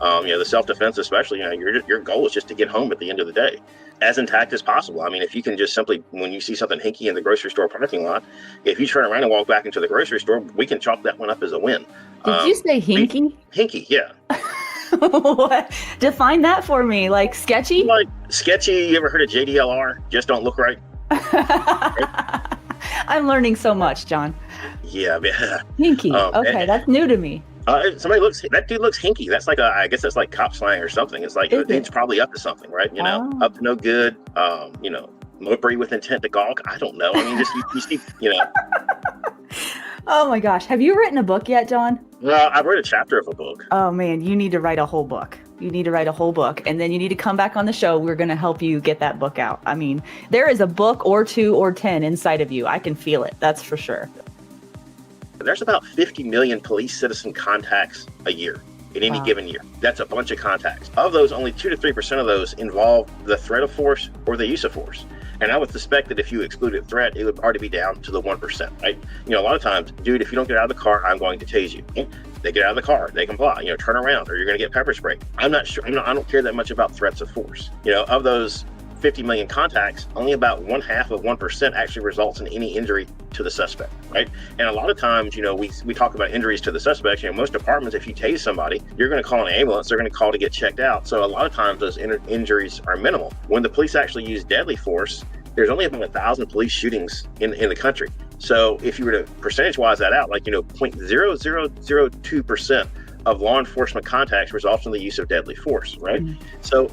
The self-defense, especially, your goal is just to get home at the end of the day as intact as possible. I mean, if you can just simply, when you see something hinky in the grocery store parking lot, if you turn around and walk back into the grocery store, we can chalk that one up as a win. Did you say hinky? Hinky, yeah. What? Define that for me. Like sketchy? Like sketchy. You ever heard of JDLR? Just don't look right. I'm learning so much, John. Yeah. Hinky. Okay, that's new to me. That dude looks hinky. That's like I guess that's like cop slang or something. It's like the dude's probably up to something, right? Up to no good. Mopery with intent to gawk. I don't know. I mean, just you see. Oh my gosh, have you written a book yet, John? Well, I've read a chapter of a book. Oh man, you need to write a whole book. You need to write a whole book, and then you need to come back on the show. We're going to help you get that book out. I mean, there is a book or 2 or 10 inside of you. I can feel it. That's for sure. There's about 50 million police citizen contacts a year in any given year. That's a bunch of contacts. Of those, only 2 to 3% of those involve the threat of force or the use of force. And I would suspect that if you excluded threat, it would already be down to the 1%, right? A lot of times, dude, if you don't get out of the car, I'm going to tase you. They get out of the car, they comply, turn around, or you're going to get pepper sprayed. I'm not sure. I don't care that much about threats of force. Of those 50 million contacts, only about 0.5% actually results in any injury to the suspect, right? And a lot of times, we talk about injuries to the suspects. Most departments, if you tase somebody, you're going to call an ambulance, they're going to call to get checked out. So a lot of times those injuries are minimal. When the police actually use deadly force, there's only about 1,000 police shootings in the country. So if you were to percentage-wise that out, 0.0002% of law enforcement contacts results in the use of deadly force, right? Mm-hmm. So,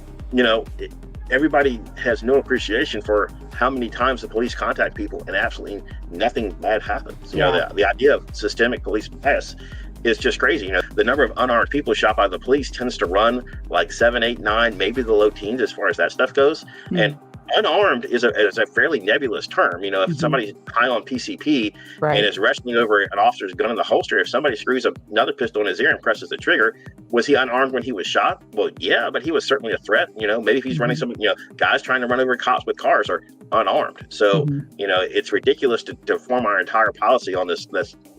everybody has no appreciation for how many times the police contact people and absolutely nothing bad happens. The idea of systemic police bias is just crazy. The number of unarmed people shot by the police tends to run like 7, 8, 9, maybe the low teens as far as that stuff goes. Mm-hmm. And unarmed is a fairly nebulous term. If somebody's high on PCP and is wrestling over an officer's gun in the holster, if somebody screws up another pistol in his ear and presses the trigger, was he unarmed when he was shot? Well, yeah, but he was certainly a threat. Maybe if he's running some, guys trying to run over cops with cars are unarmed. So, it's ridiculous to form our entire policy on this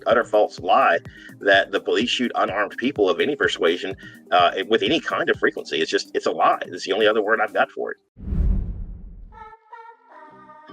utter false lie that the police shoot unarmed people of any persuasion with any kind of frequency. It's a lie. It's the only other word I've got for it.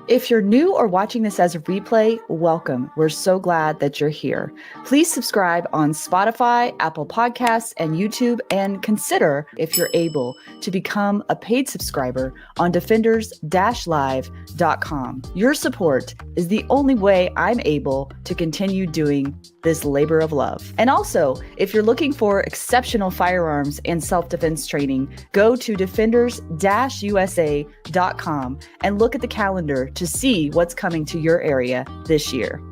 If you're new or watching this as a replay, welcome. We're so glad that you're here. Please subscribe on Spotify, Apple Podcasts, and YouTube, and consider, if you're able, to become a paid subscriber on defenders-live.com. Your support is the only way I'm able to continue doing this labor of love. And also, if you're looking for exceptional firearms and self-defense training, go to defenders-usa.com and look at the calendar to see what's coming to your area this year.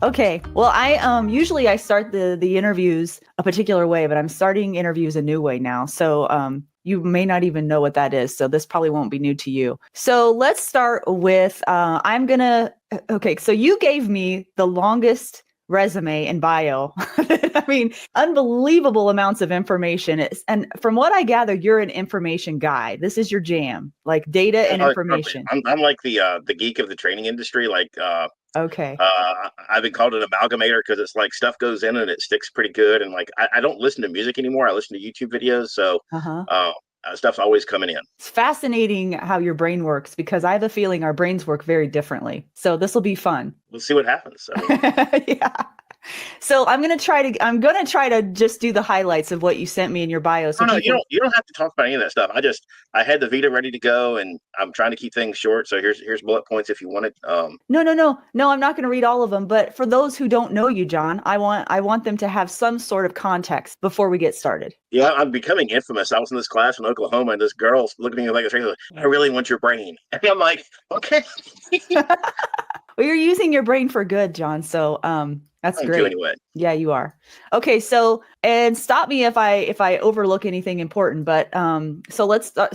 Okay, well, I usually I start the interviews a particular way, but I'm starting interviews a new way now. So you may not even know what that is. So this probably won't be new to you. So let's start with, okay, so you gave me the longest resume and bio. I mean, unbelievable amounts of information. And from what I gather, you're an information guy. This is your jam, like data and information. I'm like the geek of the training industry. Okay. I've been called an amalgamator because it's like stuff goes in and it sticks pretty good. And I don't listen to music anymore. I listen to YouTube videos. So stuff's always coming in. It's fascinating how your brain works because I have a feeling our brains work very differently. So this will be fun. We'll see what happens. Yeah. So I'm gonna try to just do the highlights of what you sent me in your bio. So no, you don't have to talk about any of that stuff. I had the Vita ready to go, and I'm trying to keep things short. So here's bullet points if you want it. No, I'm not going to read all of them. But for those who don't know you, John, I want them to have some sort of context before we get started. Yeah, I'm becoming infamous. I was in this class in Oklahoma, and this girl looked at me like a stranger. I really want your brain. And I'm like, okay. Well, you're using your brain for good, John. So that's Thank great. You anyway. Yeah, you are. Okay, so and stop me if I overlook anything important. But so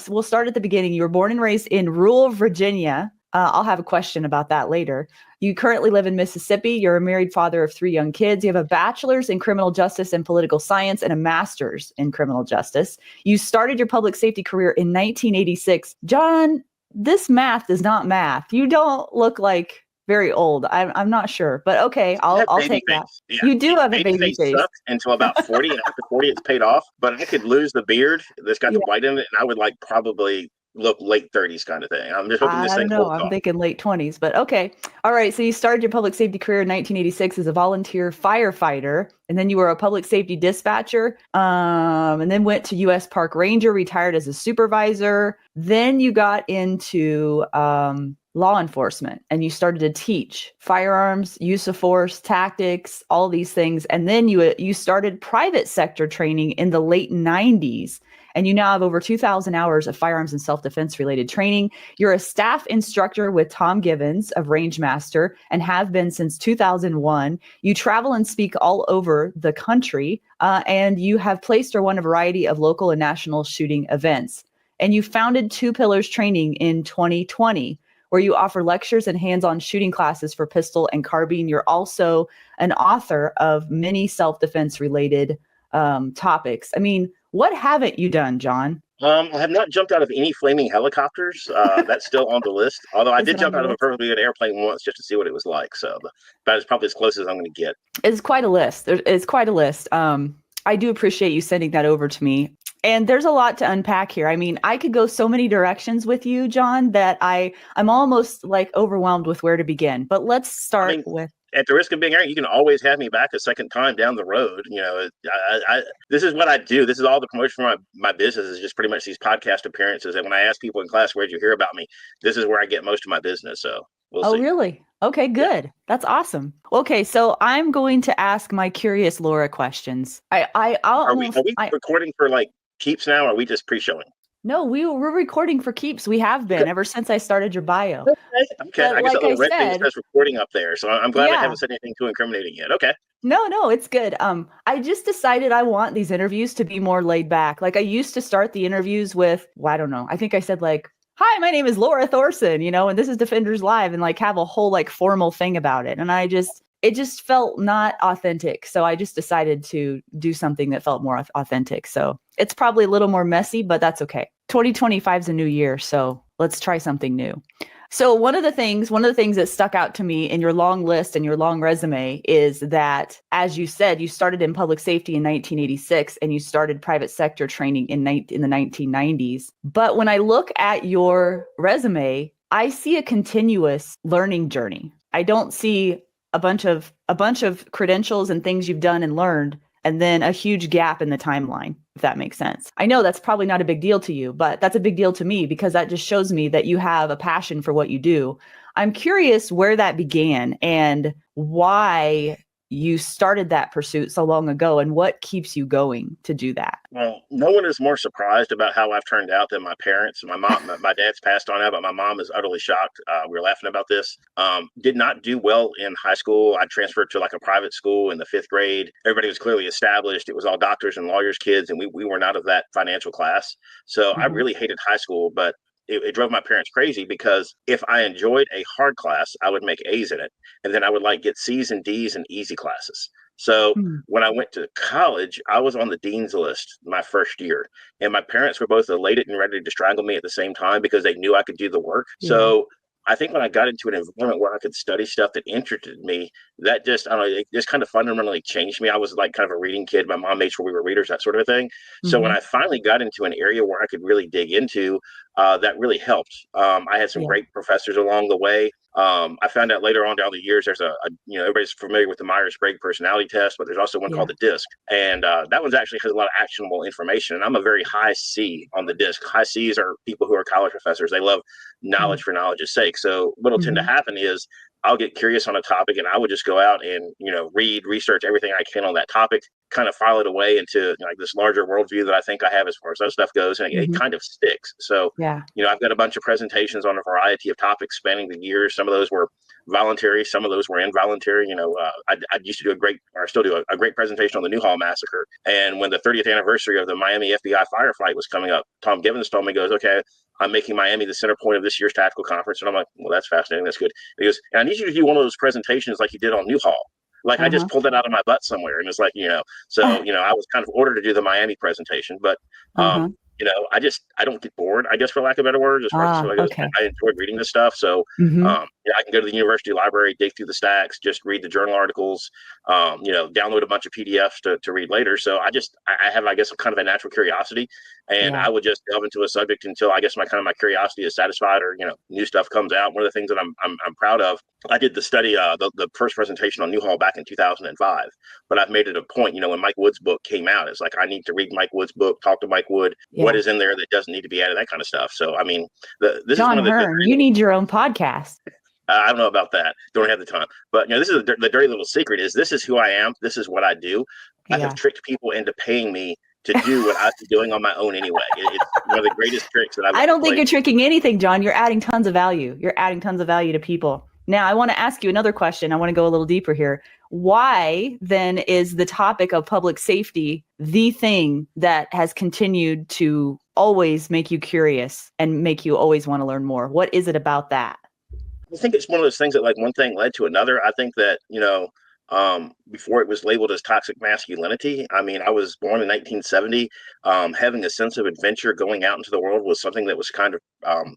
we'll start at the beginning. You were born and raised in rural Virginia. I'll have a question about that later. You currently live in Mississippi. You're a married father of 3 young kids. You have a bachelor's in criminal justice and political science and a master's in criminal justice. You started your public safety career in 1986. John, this math is not math. You don't look like very old. I'm not sure, but okay, I have I'll baby take that. face. Yeah, You do have a baby baby face face. sucks until about 40, and after 40, it's paid off. But I could lose the beard that's got the Yeah, white in it, and I would like probably look late 30s kind of thing. I'm just hoping this I thing don't know. holds I'm off. thinking late 20s, but okay. All right. So you started your public safety career in 1986 as a volunteer firefighter, and then you were a public safety dispatcher, and then went to U.S. Park Ranger, retired as a supervisor. Then you got into law enforcement, and you started to teach firearms, use of force, tactics, all these things. And then you started private sector training in the late 90s. And you now have over 2,000 hours of firearms and self-defense related training. You're a staff instructor with Tom Givens of Rangemaster and have been since 2001. You travel and speak all over the country, and you have placed or won a variety of local and national shooting events. And you founded Two Pillars Training in 2020, where you offer lectures and hands-on shooting classes for pistol and carbine. You're also an author of many self-defense related topics. I mean, what haven't you done, John? I have not jumped out of any flaming helicopters. That's still on the list. Although I Is did it on jump the out of a list? perfectly good airplane once just to see what it was like. So that is probably as close as I'm going to get. It's quite a list. It's quite a list. I do appreciate you sending that over to me. And there's a lot to unpack here. I mean, I could go so many directions with you, John, that I'm almost like overwhelmed with where to begin. But let's start with. At the risk of being arrogant, you can always have me back a second time down the road. This is what I do. This is all the promotion for my business is just pretty much these podcast appearances. And when I ask people in class, where'd you hear about me? This is where I get most of my business. So we'll see. Oh, really? Okay, good. Yeah. That's awesome. Okay, so I'm going to ask my curious Lora questions. Are we recording for like keeps now? Or are we just pre-showing? No, we're recording for keeps. We have been ever since I started your bio. Okay. I guess that little red thing says recording up there. So I'm glad I haven't said anything too incriminating yet. Okay. No, it's good. I just decided I want these interviews to be more laid back. Like I used to start the interviews with, well, I don't know. I think I said like, "Hi, my name is Lora Thorson," and this is Defenders Live, and like have a whole like formal thing about it. And it just felt not authentic. So I just decided to do something that felt more authentic. So it's probably a little more messy, but that's okay. 2025 is a new year, so let's try something new. So one of the things that stuck out to me in your long list and your long resume is that, as you said, you started in public safety in 1986 and you started private sector training in the 1990s. But when I look at your resume, I see a continuous learning journey. I don't see a bunch of credentials and things you've done and learned, and then a huge gap in the timeline, if that makes sense. I know that's probably not a big deal to you, but that's a big deal to me because that just shows me that you have a passion for what you do. I'm curious where that began and why you started that pursuit so long ago and what keeps you going to do that. Well, no one is more surprised about how I've turned out than my parents. My mom, my dad's passed on now, but my mom is utterly shocked. We were laughing about this. Did not do well in high school. I transferred to like a private school in the 5th grade. Everybody was clearly established. It was all doctors and lawyers' kids, and we were not of that financial class. So I really hated high school, but it drove my parents crazy because if I enjoyed a hard class, I would make A's in it. And then I would like get C's and D's in easy classes. So when I went to college, I was on the dean's list my first year. And my parents were both elated and ready to strangle me at the same time because they knew I could do the work. Yeah. So I think when I got into an environment where I could study stuff that interested me, that just, I don't know, it just kind of fundamentally changed me. I was like kind of a reading kid. My mom made sure we were readers, that sort of a thing. So when I finally got into an area where I could really dig into, that really helped. I had some great professors along the way. I found out later on down the years, there's everybody's familiar with the Myers-Briggs personality test, but there's also one called the DISC. And that one actually has a lot of actionable information. And I'm a very high C on the DISC. High C's are people who are college professors. They love knowledge for knowledge's sake. So what'll tend to happen is I'll get curious on a topic and I would just go out and, read, research everything I can on that topic, kind of file it away into like this larger worldview that I think I have as far as that stuff goes. And it kind of sticks. So, I've got a bunch of presentations on a variety of topics spanning the years. Some of those were voluntary. Some of those were involuntary. I used to do still do a great presentation on the Newhall massacre. And when the 30th anniversary of the Miami FBI firefight was coming up, Tom Givens told me, goes, "Okay, I'm making Miami the center point of this year's tactical conference." And I'm like, "Well, that's fascinating. That's good." He goes, "And I need you to do one of those presentations like you did on Newhall." Like I just pulled it out of my butt somewhere. And it's like, I was kind of ordered to do the Miami presentation, but I don't get bored, I guess, for lack of better words, as far as this goes. Okay. I enjoyed reading this stuff. So, Hmm. I can go to the university library, dig through the stacks, just read the journal articles, download a bunch of PDFs to read later. So I have, I guess, kind of a natural curiosity, and Yeah. I would just delve into a subject until I guess my curiosity is satisfied, or, new stuff comes out. One of the things that I'm proud of, I did the study, the first presentation on Newhall back in 2005, but I've made it a point, when Mike Wood's book came out, it's like, I need to read Mike Wood's book, talk to Mike Wood, what Yeah. is in there that doesn't need to be added, that kind of stuff. So, I mean, this is John one of the Hearne, you need your own podcast. I don't know about that. Don't have the time. But this is the dirty little secret: is this is who I am. This is what I do. I have tricked people into paying me to do what I've been doing on my own anyway. It's one of the greatest tricks that I've I ever don't think played. you're tricking anything, John. You're adding tons of value. You're adding tons of value to people. Now, I want to ask you another question. I want to go a little deeper here. Why then is the topic of public safety the thing that has continued to always make you curious and make you always want to learn more? What is it about that? I think it's one of those things that, like, one thing led to another. I think that, before it was labeled as toxic masculinity, I mean, I was born in 1970. Having a sense of adventure, going out into the world, was something that was kind of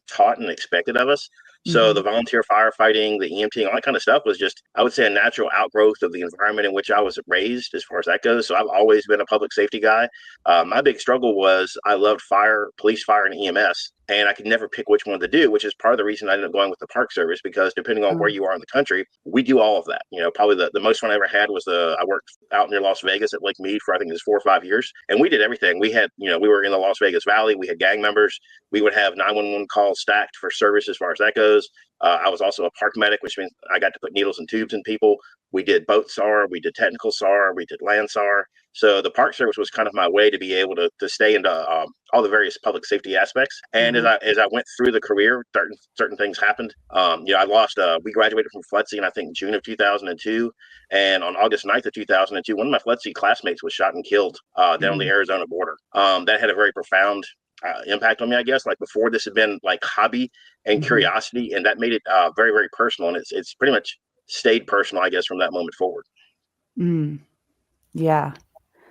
taught and expected of us. So the volunteer firefighting, the EMT, all that kind of stuff was just, I would say, a natural outgrowth of the environment in which I was raised, as far as that goes. So I've always been a public safety guy. My big struggle was I loved fire, police, fire, and EMS. And I could never pick which one to do, which is part of the reason I ended up going with the Park Service, because depending on where you are in the country, we do all of that. Probably the most fun I ever had was I worked out near Las Vegas at Lake Mead for, I think it was 4 or 5 years. And we did everything. We had, we were in the Las Vegas Valley. We had gang members. We would have 911 calls stacked for service as far as that goes. I was also a park medic, which means I got to put needles and tubes in people. We did boat SAR, we did technical SAR, we did land SAR. So the Park Service was kind of my way to be able to stay into all the various public safety aspects. And as I went through the career, certain things happened. I lost. We graduated from FLETC in, I think, June of 2002, and on August 9th of 2002, one of my FLETC classmates was shot and killed down on the Arizona border. That had a very profound impact on me, I guess. Like, before, this had been like hobby and curiosity, and that made it very, very personal. And it's pretty much stayed personal, I guess, from that moment forward. Yeah,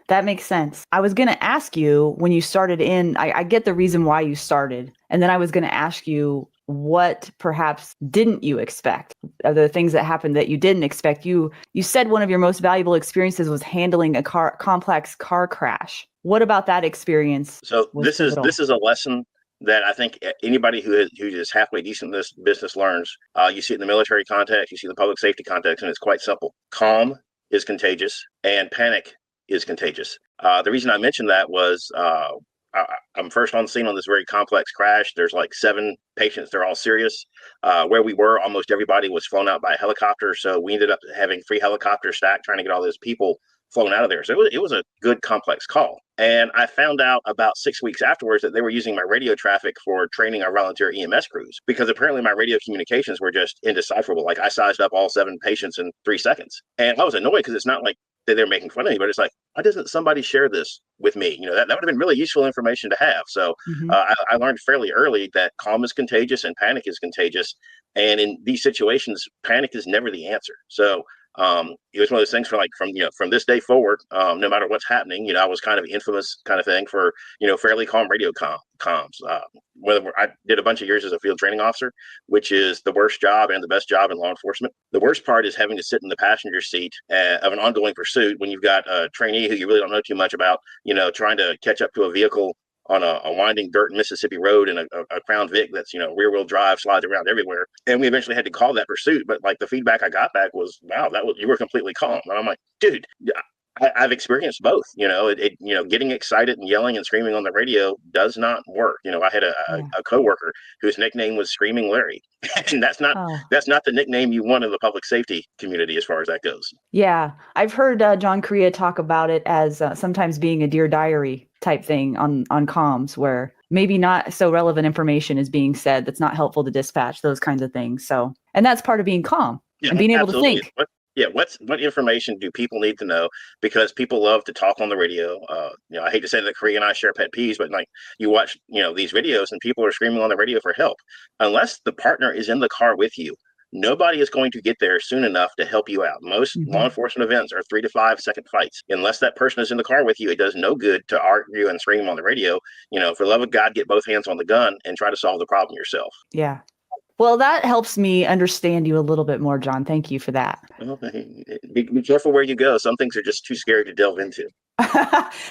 that makes sense. I was going to ask you, when you started in, I get the reason why you started. And then I was going to ask you, what perhaps didn't you expect? Are there things that happened that you didn't expect? You said one of your most valuable experiences was handling a complex car crash. What about that experience? So this is a lesson that I think anybody who is halfway decent in this business learns. You see it in the military context, you see it in the public safety context, and it's quite simple. Calm is contagious, and panic is contagious. The reason I mentioned that was I'm first on the scene on this very complex crash. There's like 7 patients. They're all serious. Where we were, almost everybody was flown out by a helicopter. So we ended up having 3 helicopters stacked trying to get all those people flown out of there. So it was a good complex call. And I found out about 6 weeks afterwards that they were using my radio traffic for training our volunteer EMS crews, because apparently my radio communications were just indecipherable. Like, I sized up all 7 patients in 3 seconds. And I was annoyed, because it's not like they're making fun of me, but it's like, why doesn't somebody share this with me? That would have been really useful information to have. So I learned fairly early that calm is contagious and panic is contagious. And in these situations, panic is never the answer. So it was one of those things from this day forward, no matter what's happening, I was kind of infamous kind of thing for, fairly calm radio comms. Whether I did a bunch of years as a field training officer, which is the worst job and the best job in law enforcement. The worst part is having to sit in the passenger seat of an ongoing pursuit when you've got a trainee who you really don't know too much about, trying to catch up to a vehicle on a winding dirt Mississippi road in a Crown Vic that's, rear wheel drive, slides around everywhere. And we eventually had to call that pursuit. But like, the feedback I got back was, wow, you were completely calm. And I'm like, dude, I've experienced both. Getting excited and yelling and screaming on the radio does not work. I had a coworker whose nickname was Screaming Larry, and that's not the nickname you want in the public safety community, as far as that goes. Yeah, I've heard John Correa talk about it as sometimes being a Dear Diary type thing on comms, where maybe not so relevant information is being said that's not helpful to dispatch, those kinds of things. So, and that's part of being calm and being able to think. What information do people need to know? Because people love to talk on the radio. I hate to say that Korea and I share pet peeves, but like, you watch, these videos and people are screaming on the radio for help. Unless the partner is in the car with you, nobody is going to get there soon enough to help you out. Most law enforcement events are 3 to 5 second fights. Unless that person is in the car with you, it does no good to argue and scream on the radio. For the love of God, get both hands on the gun and try to solve the problem yourself. Yeah. Well, that helps me understand you a little bit more, John. Thank you for that. Well, be careful where you go. Some things are just too scary to delve into.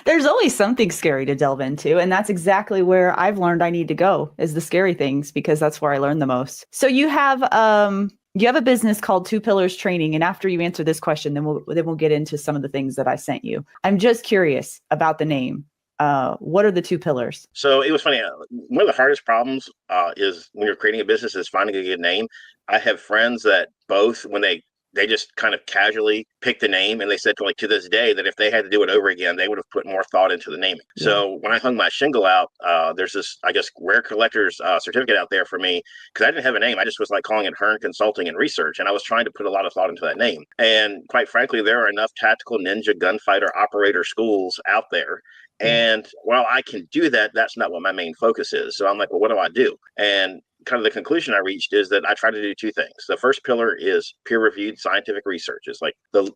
There's always something scary to delve into. And that's exactly where I've learned I need to go, is the scary things, because that's where I learn the most. So you have a business called Two Pillars Training. And after you answer this question, then we'll get into some of the things that I sent you. I'm just curious about the name. What are the two pillars? So it was funny. One of the hardest problems is when you're creating a business is finding a good name. I have friends that both, when they just kind of casually picked the name, and they said to this day that if they had to do it over again, they would have put more thought into the naming. Yeah. So when I hung my shingle out, there's this, I guess, rare collector's certificate out there for me, because I didn't have a name. I just was calling it Hearne Consulting and Research. And I was trying to put a lot of thought into that name. And quite frankly, there are enough tactical ninja gunfighter operator schools out there. And while I can do that, that's not what my main focus is. So I'm like, well, what do I do? And kind of the conclusion I reached is that I try to do two things. The first pillar is peer-reviewed scientific research. It's like the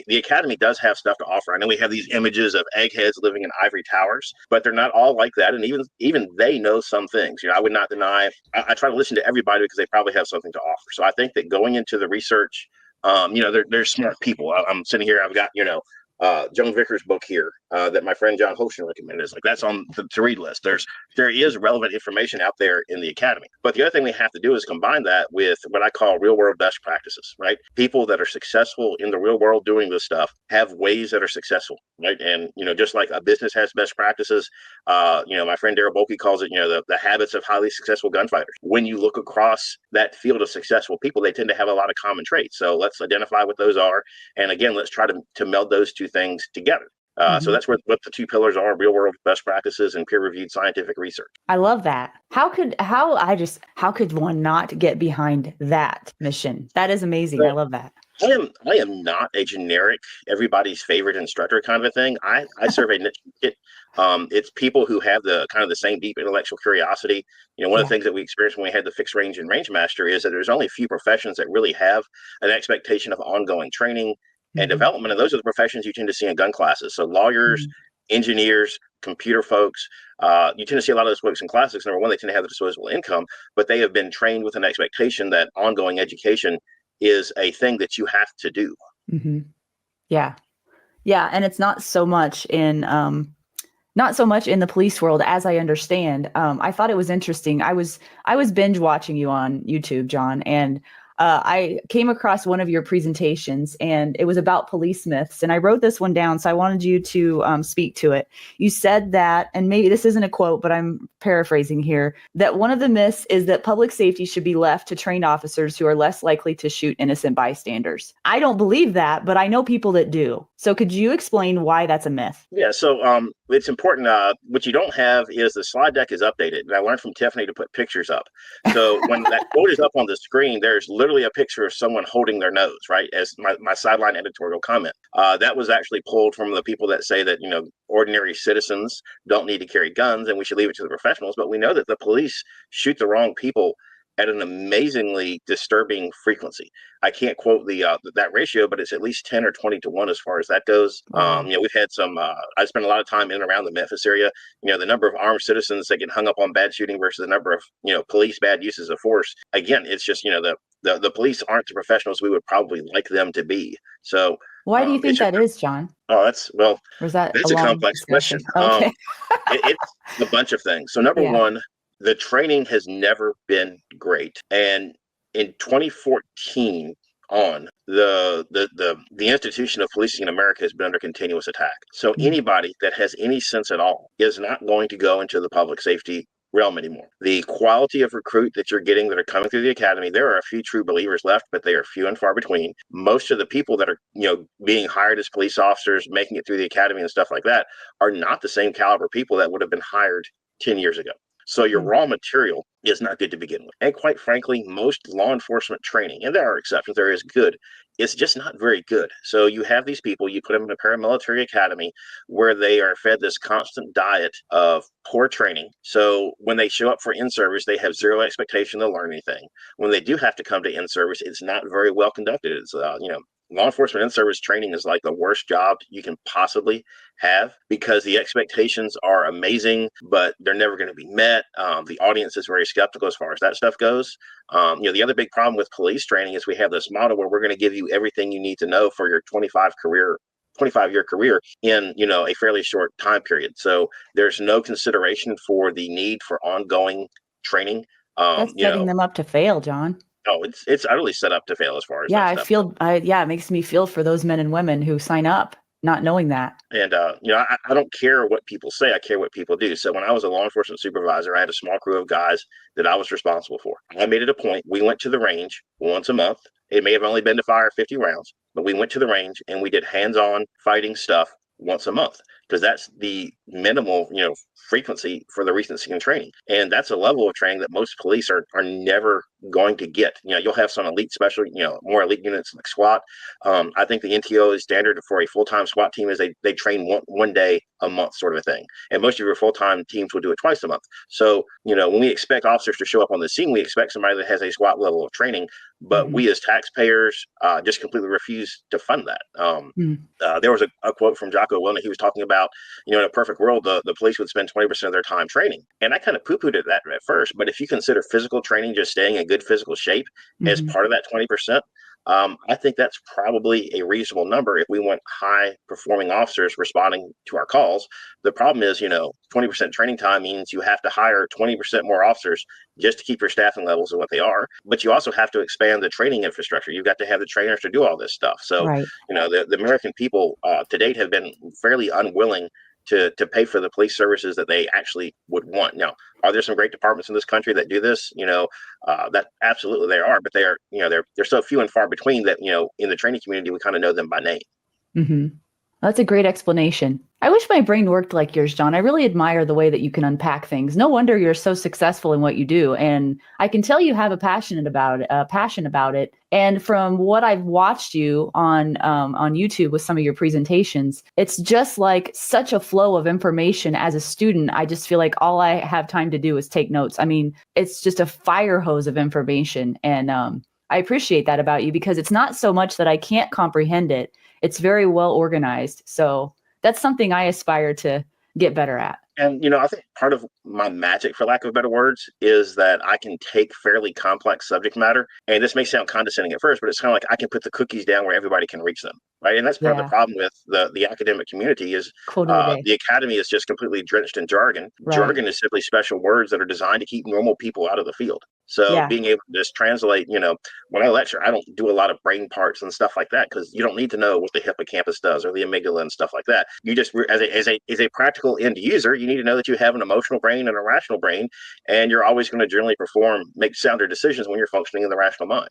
Academy does have stuff to offer. I know we have these images of eggheads living in ivory towers, but they're not all like that. And even they know some things. I would not deny. I try to listen to everybody because they probably have something to offer. So I think that going into the research, they're smart people. I'm sitting here. I've got Joan Vickers' book here that my friend John Hearne recommended. Is that's on the to-read list. There is relevant information out there in the Academy. But the other thing we have to do is combine that with what I call real-world best practices, right? People that are successful in the real world doing this stuff have ways that are successful, right? And, just like a business has best practices, my friend Darryl Bolke calls it, the habits of highly successful gunfighters. When you look across that field of successful people, they tend to have a lot of common traits. So let's identify what those are. And again, let's try to meld those two things together. So that's what the two pillars are: real world best practices and peer reviewed scientific research. I love that. How could one not get behind that mission? That is amazing. I love that. I am not a generic everybody's favorite instructor kind of a thing. I serve a niche market. It's people who have the kind of the same deep intellectual curiosity. One of the things that we experienced when we had the fixed range and range master is that there's only a few professions that really have an expectation of ongoing training and development. And those are the professions you tend to see in gun classes. So lawyers, engineers, computer folks, you tend to see a lot of those folks in classes. Number one, they tend to have the disposable income, but they have been trained with an expectation that ongoing education is a thing that you have to do. Yeah. And it's not so much in the police world, as I understand. I thought it was interesting. I was binge watching you on YouTube, John, and I came across one of your presentations, and it was about police myths. And I wrote this one down, so I wanted you to speak to it. You said that, and maybe this isn't a quote, but I'm paraphrasing here, that one of the myths is that public safety should be left to trained officers who are less likely to shoot innocent bystanders. I don't believe that, but I know people that do. So could you explain why that's a myth? Yeah, so it's important. What you don't have is the slide deck is updated. And I learned from Tiffany to put pictures up. So when that quote is up on the screen, there's literally a picture of someone holding their nose, right? As my sideline editorial comment. That was actually pulled from the people that say that, ordinary citizens don't need to carry guns and we should leave it to the professionals. But we know that the police shoot the wrong people at an amazingly disturbing frequency. I can't quote that ratio, but it's at least 10 or 20 to 1 as far as that goes. We've had some, I spent a lot of time in and around the Memphis area. The number of armed citizens that get hung up on bad shooting versus the number of, police bad uses of force. Again, it's just, the police aren't the professionals we would probably like them to be. So why do you think that is, John? Oh, that's a complex question. Okay. It's a bunch of things. So number one, the training has never been great. And in 2014 on, the institution of policing in America has been under continuous attack. So anybody that has any sense at all is not going to go into the public safety realm anymore. The quality of recruit that you're getting that are coming through the academy, there are a few true believers left, but they are few and far between. Most of the people that are, being hired as police officers, making it through the academy and stuff like that are not the same caliber people that would have been hired 10 years ago. So your raw material is not good to begin with. And quite frankly, most law enforcement training, and there are exceptions, there is good, it's just not very good. So you have these people, you put them in a paramilitary academy where they are fed this constant diet of poor training. So when they show up for in-service, they have zero expectation to learn anything. When they do have to come to in-service, it's not very well conducted. It's, law enforcement in-service training is like the worst job you can possibly have because the expectations are amazing, but they're never going to be met. The audience is very skeptical as far as that stuff goes. The other big problem with police training is we have this model where we're going to give you everything you need to know for your 25-year career in a fairly short time period. So there's no consideration for the need for ongoing training. That's setting them up to fail, John. No, it's utterly set up to fail as far as yeah, that stuff goes. It makes me feel for those men and women who sign up not knowing that. And I don't care what people say. I care what people do. So when I was a law enforcement supervisor, I had a small crew of guys that I was responsible for. I made it a point. We went to the range once a month. It may have only been to fire 50 rounds, but we went to the range and we did hands-on fighting stuff once a month because that's the minimal, frequency for the recency and training. And that's a level of training that most police are never going to get. You'll have some elite special, more elite units like SWAT. I think the NTO is standard for a full-time SWAT team is they train one day a month sort of a thing. And most of your full-time teams will do it twice a month. So, when we expect officers to show up on the scene, we expect somebody that has a SWAT level of training, but we as taxpayers just completely refuse to fund that. There was a quote from Jocko Willink. He was talking about, in a perfect world, the police would spend 20% of their time training. And I kind of poo-pooed at that at first, but if you consider physical training, just staying in good physical shape as part of that 20%, I think that's probably a reasonable number if we want high performing officers responding to our calls. The problem is, 20% training time means you have to hire 20% more officers just to keep your staffing levels at what they are. But you also have to expand the training infrastructure. You've got to have the trainers to do all this stuff. So, right. The American people to date have been fairly unwilling to pay for the police services that they actually would want. Now, are there some great departments in this country that do this? That absolutely there are, but they are, they're so few and far between that, in the training community, we kind of know them by name. Mm-hmm. That's a great explanation. I wish my brain worked like yours, John. I really admire the way that you can unpack things. No wonder you're so successful in what you do. And I can tell you have a passion about it. And from what I've watched you on YouTube with some of your presentations, it's just like such a flow of information as a student. I just feel like all I have time to do is take notes. I mean, it's just a fire hose of information. And I appreciate that about you because it's not so much that I can't comprehend it. It's very well organized. So that's something I aspire to get better at. And, I think part of my magic, for lack of better words, is that I can take fairly complex subject matter. And this may sound condescending at first, but it's kind of like I can put the cookies down where everybody can reach them. Right. And that's part of the problem with the academic community is the academy is just completely drenched in jargon. Right. Jargon is simply special words that are designed to keep normal people out of the field. So being able to just translate, when I lecture, I don't do a lot of brain parts and stuff like that because you don't need to know what the hippocampus does or the amygdala and stuff like that. You just, as a practical end user, you need to know that you have an emotional brain and a rational brain, and you're always going to generally make sounder decisions when you're functioning in the rational mind.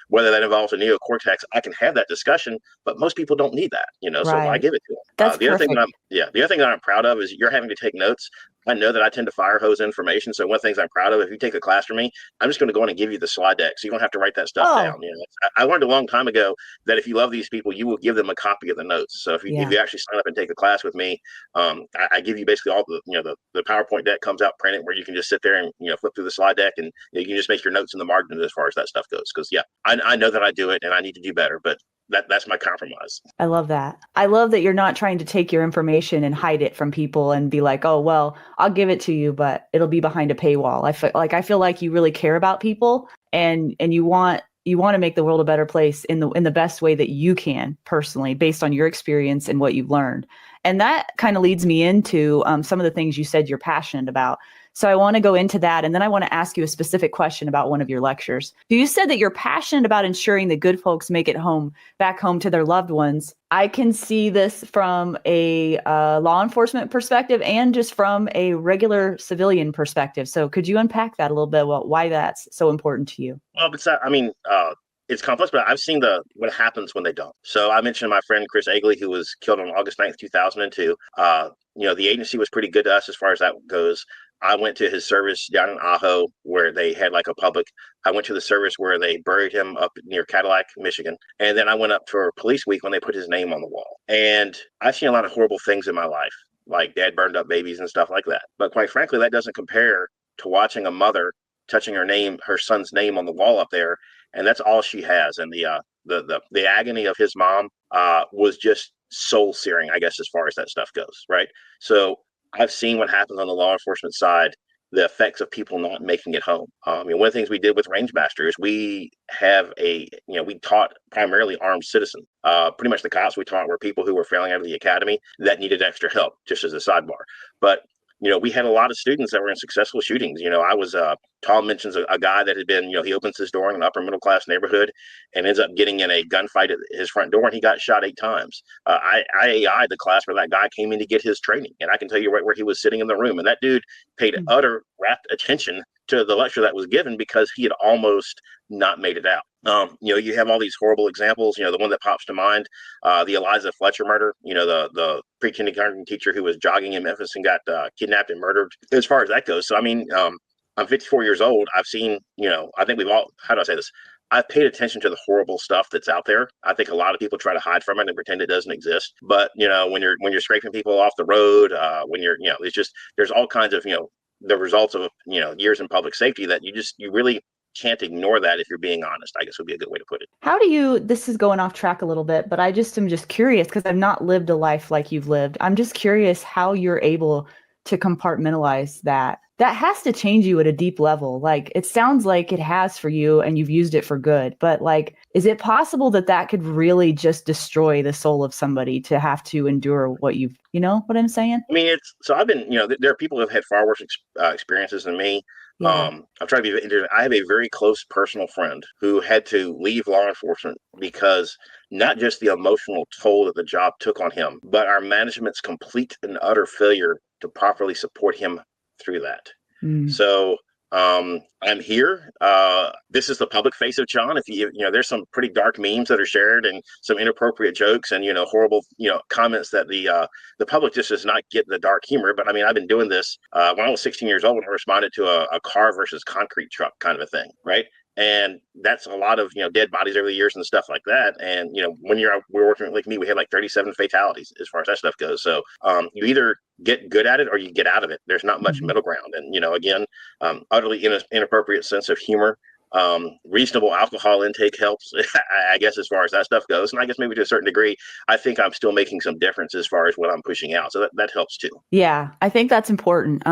Whether that involves a neocortex, I can have that discussion, but most people don't need that. So I give it to them. That's the other thing that I'm proud of is you're having to take notes. I know that I tend to fire hose information. So one of the things I'm proud of, if you take a class from me, I'm just going to go in and give you the slide deck. So you don't have to write that stuff down. I learned a long time ago that if you love these people, you will give them a copy of the notes. So if you actually sign up and take a class with me, I give you basically all the PowerPoint deck comes out printed where you can just sit there and, flip through the slide deck and you can just make your notes in the margin as far as that stuff goes. Cause I know that I do it and I need to do better, but that's my compromise. I love that. I love that you're not trying to take your information and hide it from people and be like, oh, well, I'll give it to you, but it'll be behind a paywall. I feel like you really care about people and you want to make the world a better place in the best way that you can personally, based on your experience and what you've learned. And that kind of leads me into some of the things you said you're passionate about. So I want to go into that. And then I want to ask you a specific question about one of your lectures. You said that you're passionate about ensuring that good folks make it back home to their loved ones. I can see this from a law enforcement perspective and just from a regular civilian perspective. So could you unpack that a little bit about why that's so important to you? Well, it's complex, but I've seen what happens when they don't. So I mentioned my friend Chris Agley, who was killed on August 9th, 2002. the agency was pretty good to us as far as that goes. I went to his service down in Ajo where they had like a public. I went to the service where they buried him up near Cadillac, Michigan. And then I went up for police week when they put his name on the wall. And I've seen a lot of horrible things in my life, like dad burned up babies and stuff like that. But quite frankly, that doesn't compare to watching a mother touching her son's name on the wall up there. And that's all she has. And the agony of his mom was just soul searing, I guess, as far as that stuff goes. Right. So I've seen what happens on the law enforcement side, the effects of people not making it home. One of the things we did with Rangemaster is we taught primarily armed citizens. Pretty much the cops we taught were people who were failing out of the academy that needed extra help, just as a sidebar. But we had a lot of students that were in successful shootings. Tom mentions a guy that had been, he opens his door in an upper middle class neighborhood and ends up getting in a gunfight at his front door, and he got shot 8 times. I AI'd the class where that guy came in to get his training, and I can tell you right where he was sitting in the room, and that dude paid utter rapt attention to the lecture that was given because he had almost not made it out. You have all these horrible examples. The one that pops to mind, the Eliza Fletcher murder. The pre-kindergarten teacher who was jogging in Memphis and got kidnapped and murdered. As far as that goes, so I'm 54 years old. I've seen, I think we've all. How do I say this? I've paid attention to the horrible stuff that's out there. I think a lot of people try to hide from it and pretend it doesn't exist. But when you're scraping people off the road, when you're, it's just there's all kinds of the results of years in public safety that you really can't ignore that if you're being honest, I guess would be a good way to put it. How do you, this is going off track a little bit, but I'm just curious because I've not lived a life like you've lived. I'm just curious how you're able to compartmentalize that. That has to change you at a deep level. Like, it sounds like it has for you and you've used it for good, but like, is it possible that could really just destroy the soul of somebody to have to endure what you know what I'm saying? I've been, there are people who have had far worse experiences than me. Yeah. I've tried to be. I have a very close personal friend who had to leave law enforcement because not just the emotional toll that the job took on him, but our management's complete and utter failure to properly support him through that. So I'm here. This is the public face of John. If there's some pretty dark memes that are shared and some inappropriate jokes and horrible comments that the public just does not get the dark humor. But I've been doing this when I was 16 years old and I responded to a car versus concrete truck kind of a thing, right? And that's a lot of dead bodies over the years and stuff like that. And when we're working like me, we had like 37 fatalities as far as that stuff goes. So you either get good at it or you get out of it. There's not much middle ground. And again, utterly inappropriate sense of humor. Reasonable alcohol intake helps, I guess, as far as that stuff goes. And I guess maybe to a certain degree, I think I'm still making some difference as far as what I'm pushing out. So that helps too. Yeah, I think that's important.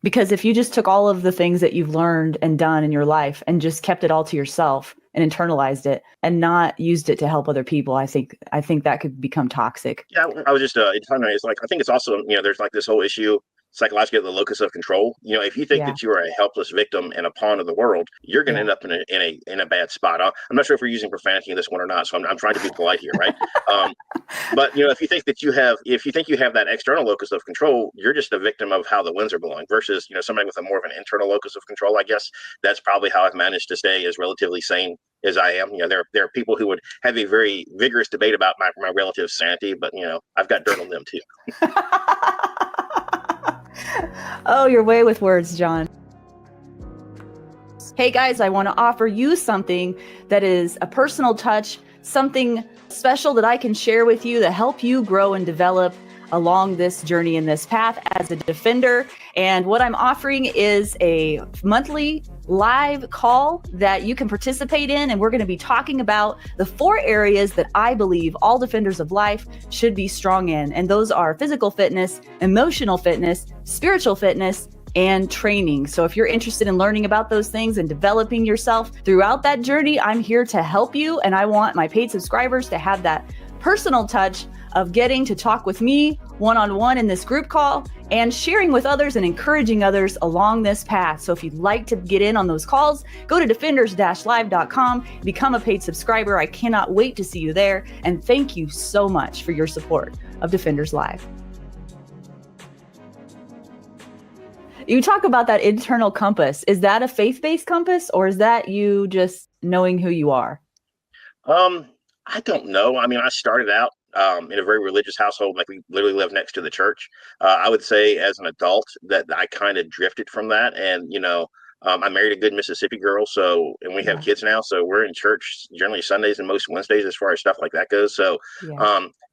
Because if you just took all of the things that you've learned and done in your life and just kept it all to yourself and internalized it and not used it to help other people, I think that could become toxic. Yeah, I was just it's like, I think it's also, there's like this whole issue psychologically, the locus of control. If you think that you are a helpless victim and a pawn of the world, you're going to end up in a bad spot. I'm not sure if we're using profanity in this one or not, so I'm trying to be polite here, right? But if you think you have that external locus of control, you're just a victim of how the winds are blowing. Versus somebody with a more of an internal locus of control. I guess that's probably how I've managed to stay as relatively sane as I am. There are people who would have a very vigorous debate about my relative sanity, but I've got dirt on them too. Oh, you're way with words, John. Hey guys, I want to offer you something that is a personal touch, something special that I can share with you to help you grow and develop along this journey in this path as a defender. And what I'm offering is a monthly live call that you can participate in. And we're going to be talking about the 4 areas that I believe all defenders of life should be strong in. And those are physical fitness, emotional fitness, spiritual fitness, and training. So if you're interested in learning about those things and developing yourself throughout that journey, I'm here to help you. And I want my paid subscribers to have that personal touch of getting to talk with me one-on-one in this group call and sharing with others and encouraging others along this path. So if you'd like to get in on those calls, go to defenders-live.com, become a paid subscriber. I cannot wait to see you there. And thank you so much for your support of Defenders Live. You talk about that internal compass. Is that a faith-based compass, or is that you just knowing who you are? I don't know. I started out in a very religious household. Like we literally live next to the church. I would say as an adult that I kind of drifted from that. And, I married a good Mississippi girl. And we have kids now. So we're in church generally Sundays and most Wednesdays as far as stuff like that goes. So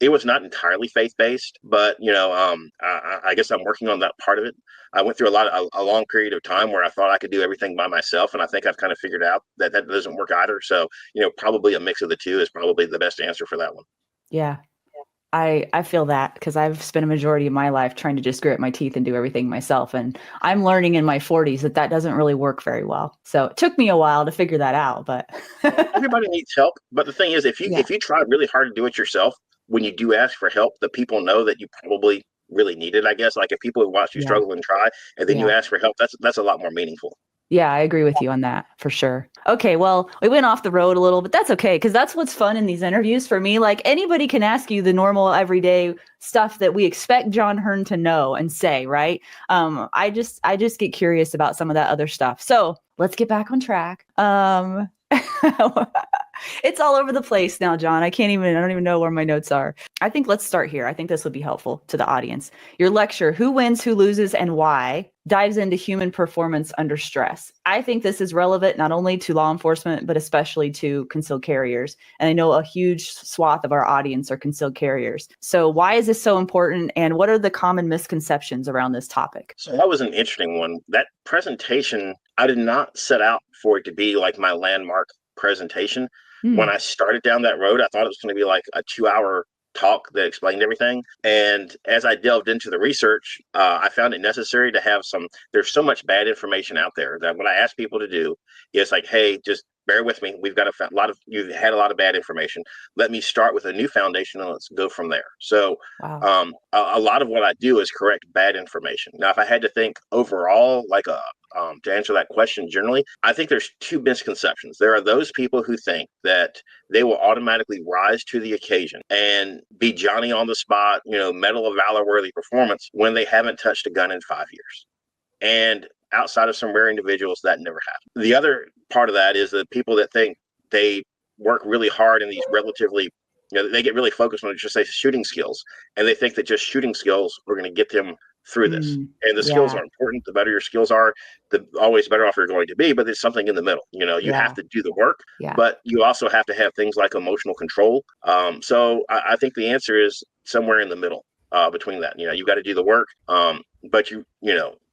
it was not entirely faith-based, but, I guess I'm working on that part of it. I went through a long period of time where I thought I could do everything by myself. And I think I've kind of figured out that doesn't work either. So, probably a mix of the two is probably the best answer for that one. Yeah. I feel that because I've spent a majority of my life trying to just grit my teeth and do everything myself. And I'm learning in my 40s that doesn't really work very well. So it took me a while to figure that out, but everybody needs help. But the thing is, if you try really hard to do it yourself, when you do ask for help, the people know that you probably really need it, I guess. Like if people have watched you struggle and try, and then you ask for help, that's a lot more meaningful. Yeah, I agree with you on that for sure. Okay, well, we went off the road a little, but that's okay because that's what's fun in these interviews for me. Like anybody can ask you the normal everyday stuff that we expect John Hearne to know and say, right? I just get curious about some of that other stuff. So let's get back on track. It's all over the place now, John. I don't even know where my notes are. I think let's start here. I think this would be helpful to the audience. Your lecture, Who Wins, Who Loses, and Why, dives into human performance under stress. I think this is relevant not only to law enforcement, but especially to concealed carriers. And I know a huge swath of our audience are concealed carriers. So why is this so important? And what are the common misconceptions around this topic? So that was an interesting one. That presentation, I did not set out for it to be like my landmark presentation. When I started down that road, I thought it was going to be like a 2-hour talk that explained everything. And as I delved into the research, I found it necessary to have there's so much bad information out there that what I ask people to do is like, hey, just bear with me. We've got you've had a lot of bad information. Let me start with a new foundation and let's go from there. So a lot of what I do is correct bad information. Now, if I had to think overall, to answer that question generally, I think there's two misconceptions. There are those people who think that they will automatically rise to the occasion and be Johnny on the spot, Medal of Valor worthy performance when they haven't touched a gun in 5 years. And outside of some rare individuals, that never happened. The other part of that is the people that think they work really hard in these relatively, they get really focused on just say shooting skills, and they think that just shooting skills are going to get them through this. And the skills are important. The better your skills are, the always better off you're going to be. But there's something in the middle. You have to do the work, but you also have to have things like emotional control. So I think the answer is somewhere in the middle between that. You've got to do the work, but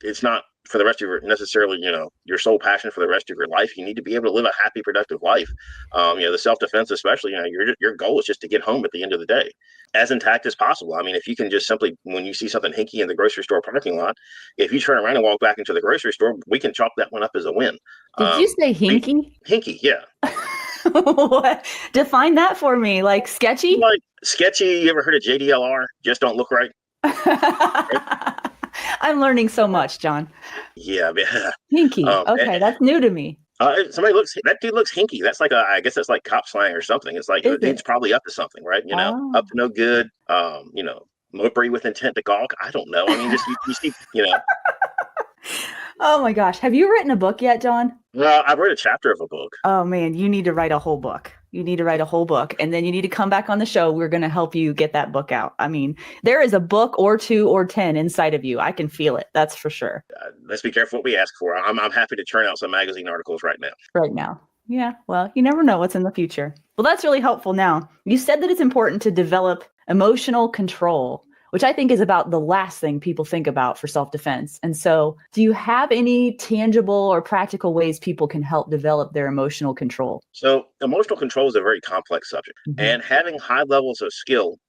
it's not for the rest of your necessarily, your sole passion for the rest of your life. You need to be able to live a happy, productive life. The self-defense, especially, your goal is just to get home at the end of the day as intact as possible. I mean, if you can just simply, when you see something hinky in the grocery store parking lot, if you turn around and walk back into the grocery store, we can chalk that one up as a win. Did you say hinky? Hinky, yeah. What? Define that for me. Like sketchy? Like sketchy. You ever heard of JDLR? Just don't look right. I'm learning so much, John. Yeah. Hinky. Okay, that's new to me. That dude looks hinky. That's like I guess that's like cop slang or something. It's like the dude's probably up to something, right? Up to no good. Mopery with intent to gawk. I don't know. I mean, just you see, Oh my gosh. Have you written a book yet, John? Well, I've read a chapter of a book. Oh man, you need to write a whole book. And then you need to come back on the show. We're going to help you get that book out. I mean, there is a book or 2 or 10 inside of you. I can feel it. That's for sure. Let's be careful what we ask for. I'm happy to churn out some magazine articles right now. Right now. Yeah. Well, you never know what's in the future. Well, that's really helpful. Now, you said that it's important to develop emotional control, which I think is about the last thing people think about for self-defense. And so do you have any tangible or practical ways people can help develop their emotional control? So emotional control is a very complex subject, and having high levels of skill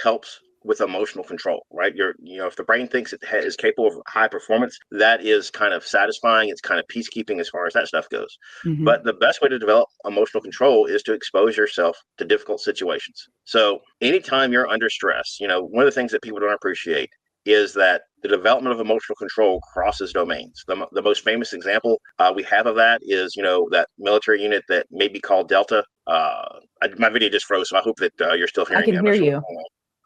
helps with emotional control, right? If the brain thinks it is capable of high performance, that is kind of satisfying. It's kind of peacekeeping as far as that stuff goes. But the best way to develop emotional control is to expose yourself to difficult situations. So anytime you're under stress, one of the things that people don't appreciate is that the development of emotional control crosses domains. The most famous example we have of that is, that military unit that may be called Delta. My video just froze, so I hope that you're still hearing me. I can hear you.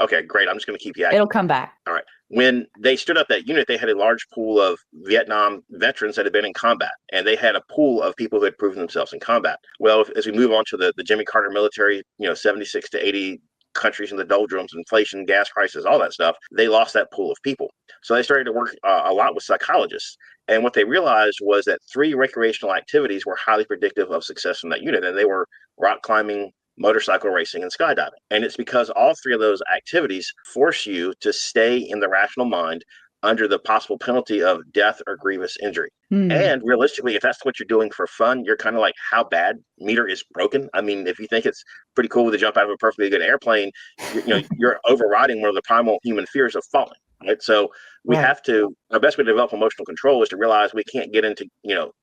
Okay, great. I'm just going to keep you active. It'll come back. All right. When they stood up that unit, they had a large pool of Vietnam veterans that had been in combat, and they had a pool of people who had proven themselves in combat. Well, as we move on to the Jimmy Carter military, 76 to 80 countries in the doldrums, inflation, gas prices, all that stuff, they lost that pool of people. So they started to work a lot with psychologists. And what they realized was that 3 recreational activities were highly predictive of success in that unit. And they were rock climbing, motorcycle racing, and skydiving. And it's because all 3 of those activities force you to stay in the rational mind under the possible penalty of death or grievous injury. And realistically, if that's what you're doing for fun, you're kind of like, how bad meter is broken. I mean, if you think it's pretty cool to jump out of a perfectly good airplane, you're overriding one of the primal human fears of falling. Right. So we have to, our best way to develop emotional control is to realize we can't get into,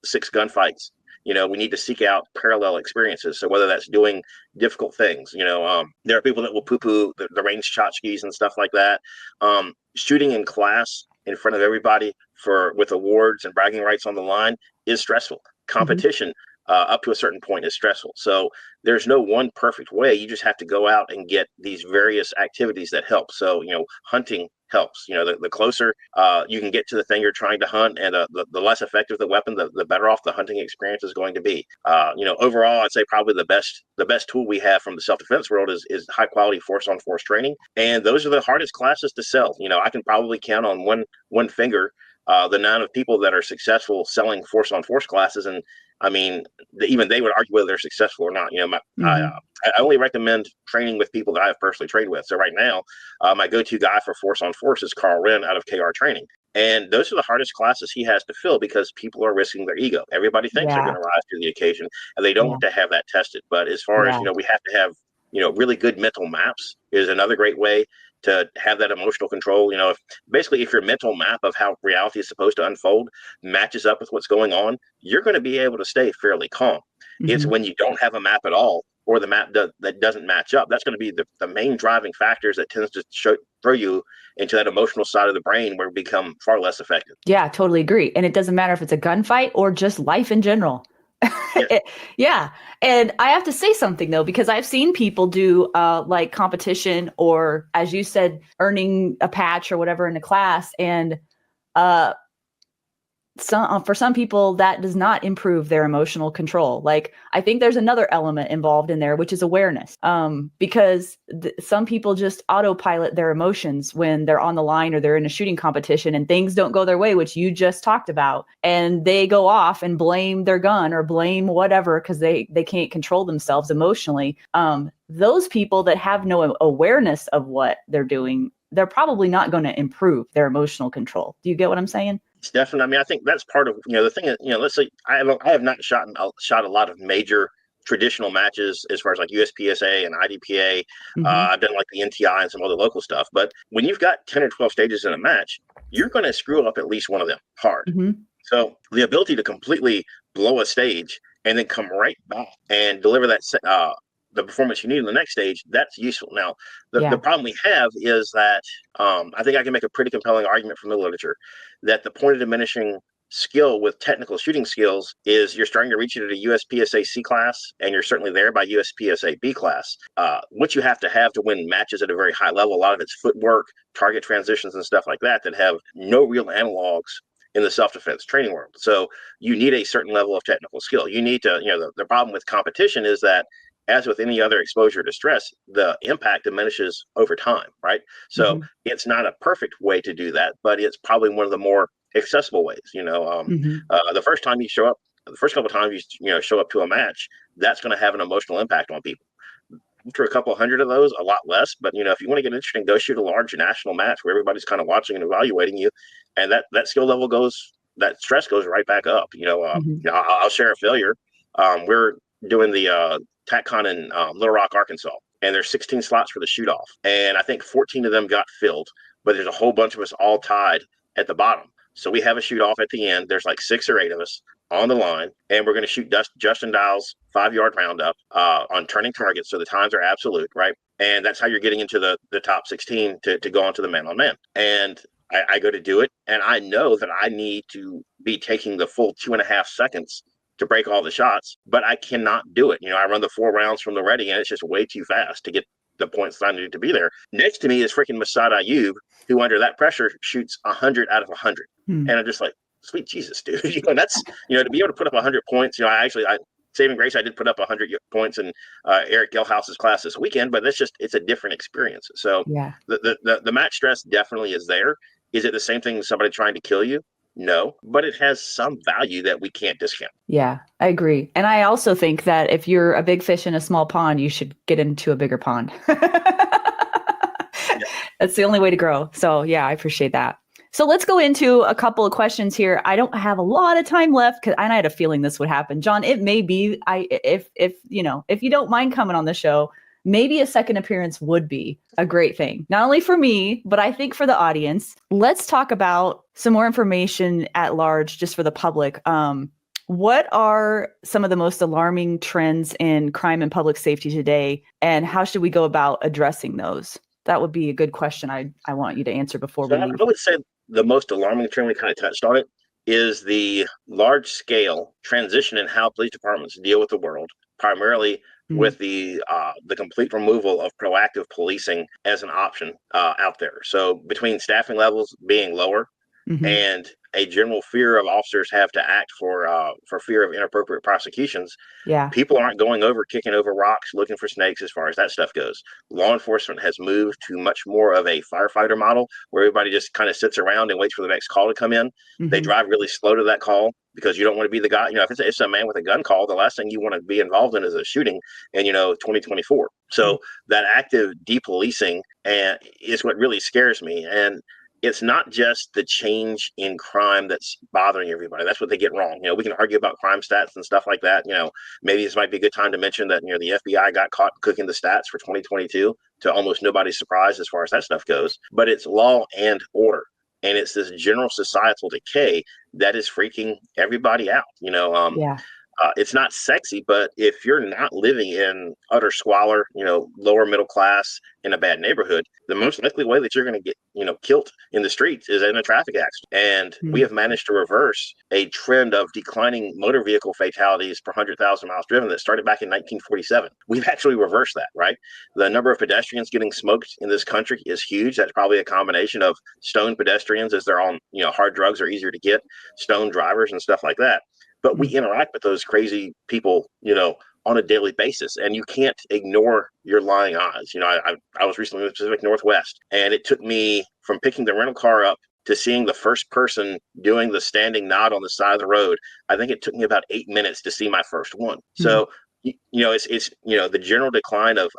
6 gunfights. We need to seek out parallel experiences. So whether that's doing difficult things, there are people that will poo-poo the range tchotchkes and stuff like that. Shooting in class in front of everybody with awards and bragging rights on the line is stressful. Competition up to a certain point is stressful. So there's no one perfect way. You just have to go out and get these various activities that help. So, hunting helps. The closer you can get to the thing you're trying to hunt, and the less effective the weapon, the better off the hunting experience is going to be. Overall, I'd say probably the best tool we have from the self-defense world is high quality force-on-force training. And those are the hardest classes to sell. I can probably count on one finger the amount of people that are successful selling force-on-force classes. And I mean, even they would argue whether they're successful or not. I only recommend training with people that I have personally trained with. So right now, my go-to guy for force-on-force is Carl Wren out of KR Training. And those are the hardest classes he has to fill because people are risking their ego. Everybody thinks they're going to rise to the occasion, and they don't want to have that tested. But as far as, we have to have, really good mental maps is another great way to have that emotional control. If your mental map of how reality is supposed to unfold matches up with what's going on, you're going to be able to stay fairly calm. It's when you don't have a map at all, or the map that doesn't match up, that's going to be the main driving factors that tends to throw you into that emotional side of the brain where it become far less effective. Yeah, totally agree. And it doesn't matter if it's a gunfight or just life in general. Yeah. And I have to say something though, because I've seen people do like competition, or as you said, earning a patch or whatever in a class. And for some people that does not improve their emotional control. Like, I think there's another element involved in there, which is awareness. Because some people just autopilot their emotions when they're on the line or they're in a shooting competition and things don't go their way, which you just talked about. And they go off and blame their gun or blame whatever, because they can't control themselves emotionally. Those people that have no awareness of what they're doing, they're probably not going to improve their emotional control. Do you get what I'm saying? It's definitely. I mean, I think that's part of the thing is, let's say I have not shot a lot of major traditional matches as far as like USPSA and IDPA. I've done like the NTI and some other local stuff. But when you've got 10 or 12 stages in a match, you're going to screw up at least one of them hard. So the ability to completely blow a stage and then come right back and deliver that the performance you need in the next stage, that's useful. Now, the problem we have is that I think I can make a pretty compelling argument from the literature that the point of diminishing skill with technical shooting skills is you're starting to reach it at a USPSA C class, and you're certainly there by USPSA B class. What you have to win matches at a very high level, a lot of it's footwork, target transitions, and stuff like that have no real analogs in the self-defense training world. So you need a certain level of technical skill. You need to, the problem with competition is that, as with any other exposure to stress, the impact diminishes over time, right? So it's not a perfect way to do that, but it's probably one of the more accessible ways. The first time you show up, the first couple of times you show up to a match, that's going to have an emotional impact on people. After a couple hundred of those, a lot less. But if you want to get interesting, go shoot a large national match where everybody's kind of watching and evaluating you, and that skill level that stress goes right back up. I'll share a failure. We're doing the TACCON in Little Rock, Arkansas, and there's 16 slots for the shoot off, and I think 14 of them got filled, but there's a whole bunch of us all tied at the bottom. So we have a shoot off at the end. There's like 6 or 8 of us on the line, and we're going to shoot Justin Dial's 5-yard roundup on turning targets, so the times are absolute, right? And that's how you're getting into the top 16 to go on to the man-on-man. And I go to do it, and I know that I need to be taking the full 2.5 seconds to break all the shots, but I cannot do it. I run the 4 rounds from the ready, and it's just way too fast to get the points that I needed to be there. Next to me is freaking Masad Ayub, who under that pressure shoots 100 out of 100. And I'm just like, sweet Jesus, dude. That's, to be able to put up 100 points, saving grace. I did put up 100 points in Eric Gelhaus's class this weekend, but it's a different experience. So Yeah. the match stress definitely is there. Is it the same thing as somebody trying to kill you? No, but it has some value that we can't discount. Yeah, I agree. And I also think that if you're a big fish in a small pond, you should get into a bigger pond. Yeah. That's the only way to grow. So yeah, I appreciate that. So let's go into a couple of questions here. I don't have a lot of time left and I had a feeling this would happen. John, it may be if you don't mind coming on the show, maybe a second appearance would be a great thing. Not only for me, but I think for the audience. Let's talk about some more information at large just for the public. What are some of the most alarming trends in crime and public safety today, and how should we go about addressing those? That would be a good question I want you to answer before we leave. I would say the most alarming trend, we kind of touched on it, is the large scale transition in how police departments deal with the world, primarily with the complete removal of proactive policing as an option out there. So between staffing levels being lower and a general fear of officers have to act for fear of inappropriate prosecutions, people aren't going over, kicking over rocks, looking for snakes as far as that stuff goes. Law enforcement has moved to much more of a firefighter model where everybody just kind of sits around and waits for the next call to come in. They drive really slow to that call because you don't want to be the guy. If it's a man with a gun call, the last thing you want to be involved in is a shooting in 2024. So that active depolicing is what really scares me. And it's not just the change in crime that's bothering everybody. That's what they get wrong. We can argue about crime stats and stuff like that. Maybe this might be a good time to mention that, the FBI got caught cooking the stats for 2022 to almost nobody's surprise as far as that stuff goes. But it's law and order. And it's this general societal decay that is freaking everybody out. It's not sexy, but if you're not living in utter squalor, lower middle class in a bad neighborhood, the most likely way that you're going to get, killed in the streets is in a traffic accident. And we have managed to reverse a trend of declining motor vehicle fatalities per 100,000 miles driven that started back in 1947. We've actually reversed that, right? The number of pedestrians getting smoked in this country is huge. That's probably a combination of stoned pedestrians as they're on, hard drugs are easier to get, stoned drivers and stuff like that. But we interact with those crazy people, on a daily basis, and you can't ignore your lying eyes. I was recently in the Pacific Northwest, and it took me from picking the rental car up to seeing the first person doing the standing nod on the side of the road. I think it took me about 8 minutes to see my first one. So, it's the general decline of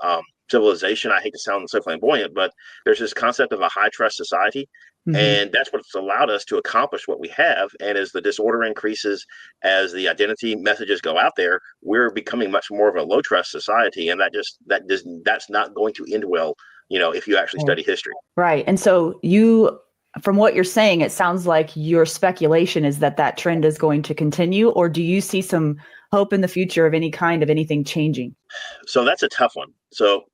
civilization. I hate to sound so flamboyant, but there's this concept of a high trust society. And that's what's allowed us to accomplish what we have. And as the disorder increases, as the identity messages go out there, we're becoming much more of a low trust society. And that's not going to end well, if you actually study history. Right. And so from what you're saying, it sounds like your speculation is that trend is going to continue, or do you see some hope in the future of any kind of anything changing? So that's a tough one. So,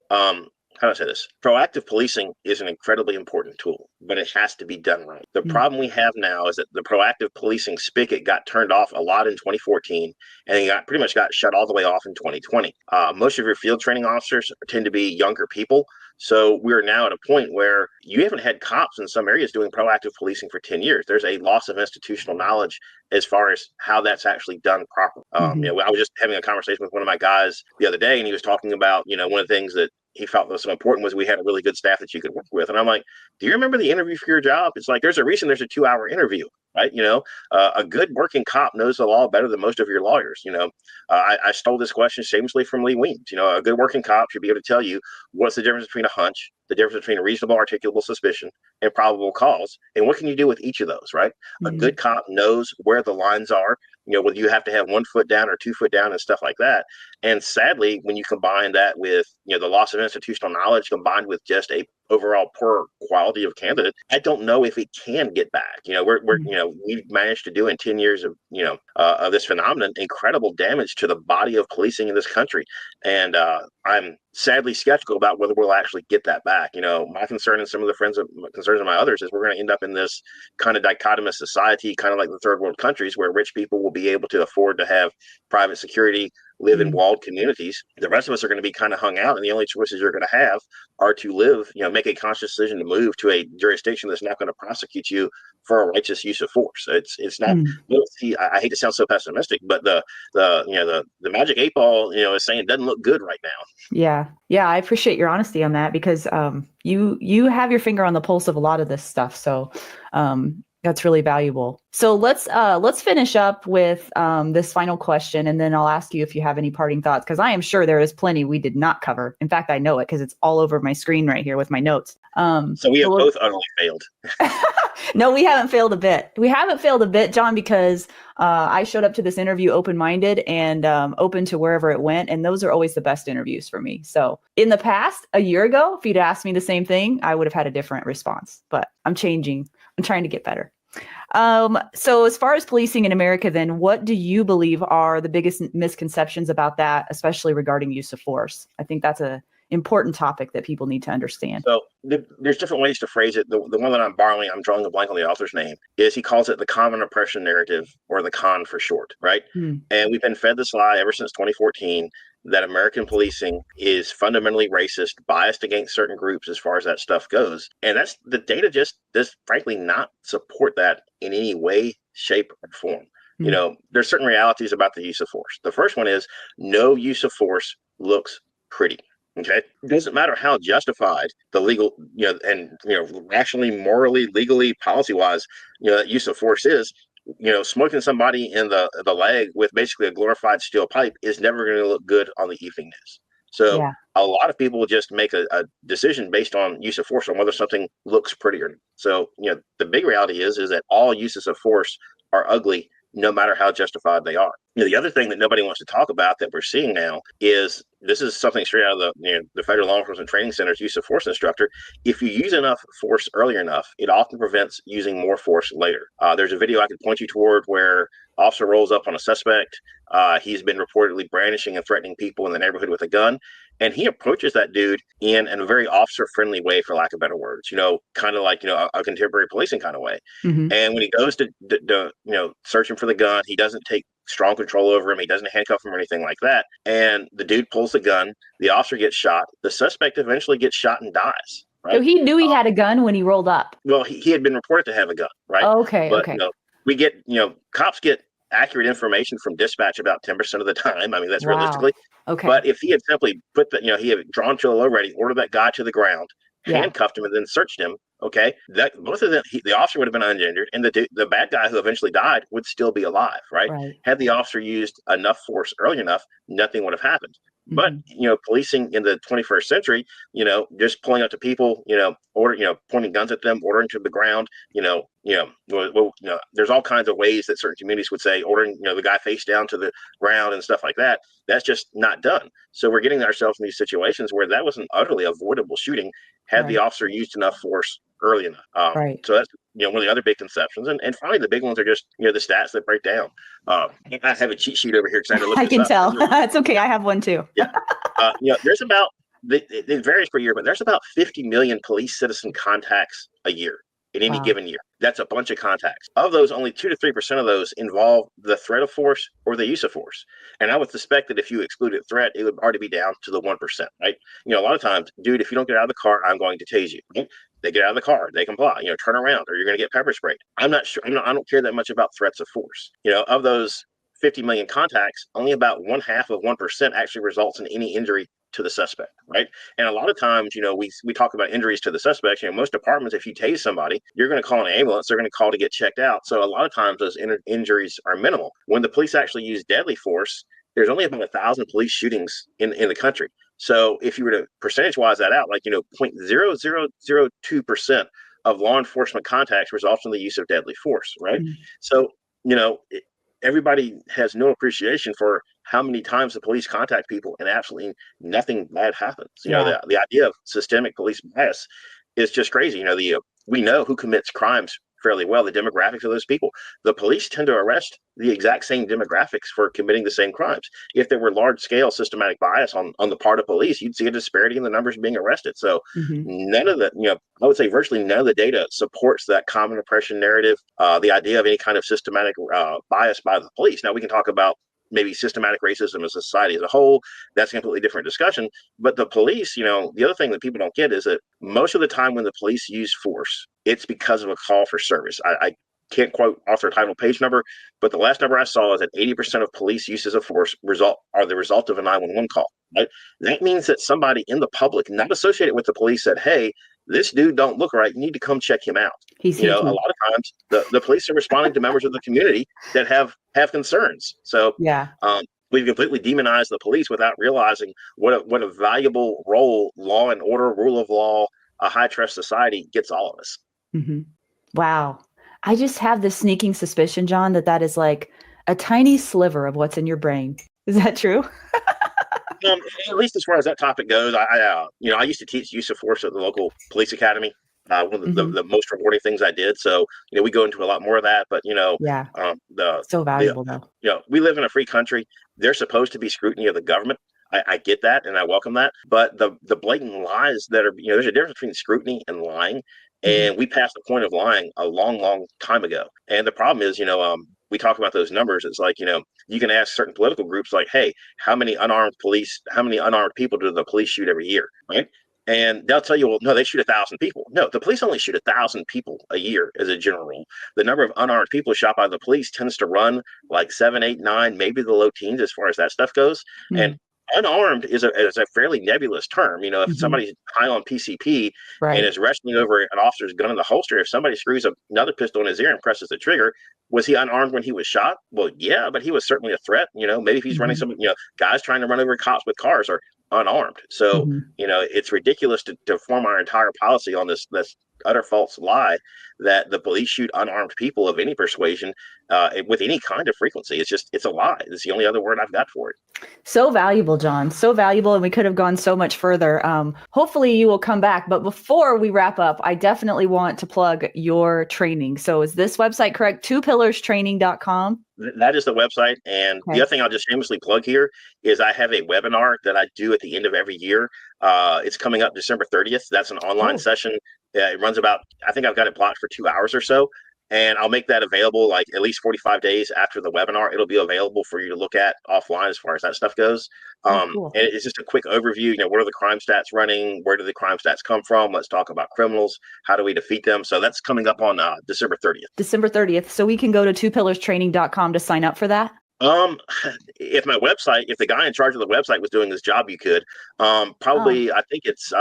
how do I say this? Proactive policing is an incredibly important tool, but it has to be done right. The problem we have now is that the proactive policing spigot got turned off a lot in 2014, and it pretty much got shut all the way off in 2020. Most of your field training officers tend to be younger people. So we're now at a point where you haven't had cops in some areas doing proactive policing for 10 years. There's a loss of institutional knowledge as far as how that's actually done properly. I was just having a conversation with one of my guys the other day, and he was talking about, one of the things that he felt was so important was we had a really good staff that you could work with. And I'm like, do you remember the interview for your job? It's like, there's a reason there's a 2-hour interview, right? A good working cop knows the law better than most of your lawyers. I stole this question shamelessly from Lee Weems. A good working cop should be able to tell you what's the difference between a hunch, the difference between a reasonable articulable suspicion and probable cause, and what can you do with each of those, right? A good cop knows where the lines are, whether you have to have 1 foot down or 2 foot down and stuff like that. And sadly, when you combine that with, the loss of institutional knowledge combined with just a overall poor quality of candidate, I don't know if it can get back. We've managed to do in 10 years of this phenomenon, incredible damage to the body of policing in this country. And I'm sadly skeptical about whether we'll actually get that back. My concern and some of the concerns of my others is we're going to end up in this kind of dichotomous society, kind of like the third world countries, where rich people will be able to afford to have private security, live in walled communities. The rest of us are going to be kind of hung out, and the only choices you're going to have are to live, make a conscious decision to move to a jurisdiction that's not going to prosecute you for a righteous use of force. It's not. See, I hate to sound so pessimistic, but the magic 8 ball, is saying it doesn't look good right now. Yeah, I appreciate your honesty on that, because you have your finger on the pulse of a lot of this stuff. So that's really valuable. So let's finish up with this final question, and then I'll ask you if you have any parting thoughts, because I am sure there is plenty we did not cover. In fact, I know it because it's all over my screen right here with my notes. So we have both utterly failed. No, we haven't failed a bit. We haven't failed a bit, John, because I showed up to this interview open-minded and open to wherever it went. And those are always the best interviews for me. So in the past, a year ago, if you'd asked me the same thing, I would have had a different response. But I'm changing. I'm trying to get better. So as far as policing in America, then, what do you believe are the biggest misconceptions about that, especially regarding use of force? I think that's a important topic that people need to understand. So there's different ways to phrase it. The one that I'm drawing a blank on the author's name, is he calls it the common oppression narrative, or the con for short, right? And we've been fed this lie ever since 2014 that American policing is fundamentally racist, biased against certain groups as far as that stuff goes. And that's the data just does frankly not support that in any way, shape, or form. There's certain realities about the use of force. The first one is no use of force looks pretty. Okay. It doesn't matter how justified the legal, rationally, morally, legally, policy wise, that use of force is. Smoking somebody in the leg with basically a glorified steel pipe is never going to look good on the evening news. So a lot of people will just make a decision based on use of force on whether something looks pretty or not. So, the big reality is that all uses of force are ugly, no matter how justified they are. The other thing that nobody wants to talk about that we're seeing now is, this is something straight out of the Federal Law Enforcement Training Center's use of force instructor. If you use enough force early enough, it often prevents using more force later. There's a video I could point you toward where officer rolls up on a suspect. He's been reportedly brandishing and threatening people in the neighborhood with a gun. And he approaches that dude in a very officer-friendly way, for lack of better words, kind of like, a contemporary policing kind of way. And when he goes to search him for the gun, he doesn't take strong control over him. He doesn't handcuff him or anything like that. And the dude pulls the gun. The officer gets shot. The suspect eventually gets shot and dies. Right? So he knew he had a gun when he rolled up. Well, he had been reported to have a gun, right? Okay. But, we get, cops get accurate information from dispatch about 10% of the time. I mean, that's realistically. Okay. But if he had simply put he had drawn to a low ready, ordered that guy to the ground, handcuffed him, and then searched him, okay, that both of them, the officer would have been uninjured, and the bad guy who eventually died would still be alive, right? Had the officer used enough force early enough, nothing would have happened. But policing in the 21st century, just pulling up to people, pointing guns at them, ordering to the ground, there's all kinds of ways that certain communities would say ordering, the guy face down to the ground and stuff like that. That's just not done. So we're getting ourselves in these situations where that was an utterly avoidable shooting had the officer used enough force early enough. So that's one of the other big conceptions. And finally, the big ones are just the stats that break down. I have a cheat sheet over here because I had to look I this can up. tell. It's okay. I have one too. There's about it varies per year, but there's about 50 million police citizen contacts a year in any given year. That's a bunch of contacts. Of those, only 2 to 3% of those involve the threat of force or the use of force. And I would suspect that if you excluded threat, it would already be down to the 1%, right? A lot of times, dude, if you don't get out of the car, I'm going to tase you. Right? They get out of the car, they comply, turn around, or you're going to get pepper sprayed. I'm not sure. I don't care that much about threats of force. Of those 50 million contacts, only about 0.5% actually results in any injury to the suspect, right? And a lot of times, we talk about injuries to the suspects. Most departments, if you tase somebody, you're going to call an ambulance. They're going to call to get checked out. So a lot of times those injuries are minimal. When the police actually use deadly force, there's only about 1,000 police shootings in the country. So if you were to percentage-wise that out, 0.0002% of law enforcement contacts results in the use of deadly force, right? So, everybody has no appreciation for how many times the police contact people and absolutely nothing bad happens. The idea of systemic police bias is just crazy. We know who commits crimes fairly well, the demographics of those people. The police tend to arrest the exact same demographics for committing the same crimes. If there were large scale systematic bias on the part of police, you'd see a disparity in the numbers being arrested. So none of the, I would say virtually none of the data supports that common oppression narrative, the idea of any kind of systematic bias by the police. Now we can talk about maybe systematic racism as a society as a whole. That's a completely different discussion. But the police, the other thing that people don't get is that most of the time when the police use force, it's because of a call for service. I can't quote author title page number, but the last number I saw is that 80% of police uses of force are the result of a 911 call. Right? That means that somebody in the public, not associated with the police, said, "Hey, this dude don't look right. You need to come check him out." He's a lot of times the police are responding to members of the community that have concerns. So yeah. We've completely demonized the police without realizing what a valuable role law and order, rule of law, a high trust society gets all of us. Mm-hmm. Wow. I just have this sneaking suspicion, John, that is like a tiny sliver of what's in your brain. Is that true? At least as far as that topic goes, I used to teach use of force at the local police academy. One of the most rewarding things I did. So, we go into a lot more of that, but yeah, so valuable though. We live in a free country. There's supposed to be scrutiny of the government. I get that and I welcome that, but the blatant lies that are, there's a difference between scrutiny and lying. And we passed the point of lying a long, long time ago. And the problem is, we talk about those numbers. It's like, you can ask certain political groups like, hey, how many unarmed people do the police shoot every year? Right. And they'll tell you, well, no, they shoot 1,000 people. No, the police only shoot 1,000 people a year as a general rule. The number of unarmed people shot by the police tends to run like 7, 8, 9, maybe the low teens as far as that stuff goes. And unarmed is a fairly nebulous term. If somebody's high on PCP and is wrestling over an officer's gun in the holster, if somebody screws up another pistol in his ear and presses the trigger, was he unarmed when he was shot? Well, yeah, but he was certainly a threat. Maybe if he's running some, guys trying to run over cops with cars are unarmed. So, it's ridiculous to form our entire policy on this utter false lie that the police shoot unarmed people of any persuasion with any kind of frequency. It's a lie. It's the only other word I've got for it. So valuable, John. So valuable. And we could have gone so much further. Hopefully you will come back. But before we wrap up, I definitely want to plug your training. So is this website correct? twopillarstraining.com? That is the website. And the other thing I'll just shamelessly plug here is I have a webinar that I do at the end of every year. It's coming up December 30th. That's an online session. It runs about, I think I've got it blocked for 2 hours or so. And I'll make that available like at least 45 days after the webinar. It'll be available for you to look at offline as far as that stuff goes. Cool. And it's just a quick overview. What are the crime stats running? Where do the crime stats come from? Let's talk about criminals. How do we defeat them? So that's coming up on December 30th. December 30th. So we can go to twopillarstraining.com to sign up for that? If the guy in charge of the website was doing this job, you could. Probably, I think it's